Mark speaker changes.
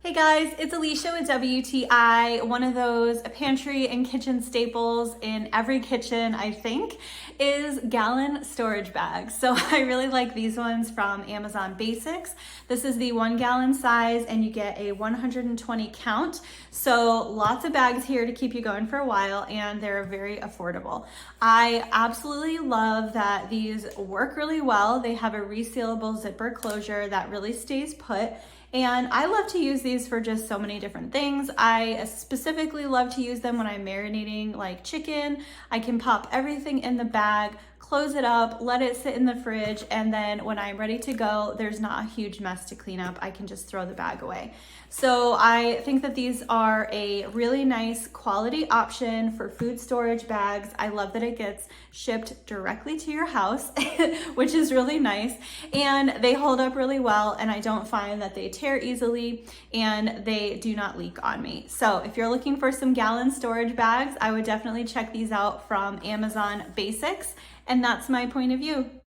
Speaker 1: Hey guys, it's Alicia with WTI. One of those pantry and kitchen staples in every kitchen, I think, is gallon storage bags. So I really like these ones from Amazon Basics. This is the 1 gallon size and you get a 120 count. So lots of bags here to keep you going for a while, and they're very affordable. I absolutely love that these work really well. They have a resealable zipper closure that really stays put. And I love to use these for just so many different things. I specifically love to use them when I'm marinating like chicken. I can pop everything in the bag, close it up, let it sit in the fridge, and then when I'm ready to go, there's not a huge mess to clean up. I can just throw the bag away. So I think that these are a really nice quality option for food storage bags. I love that it gets shipped directly to your house, which is really nice. And they hold up really well, and I don't find that they tear easily, and they do not leak on me. So if you're looking for some gallon storage bags, I would definitely check these out from Amazon Basics. And that's my point of view.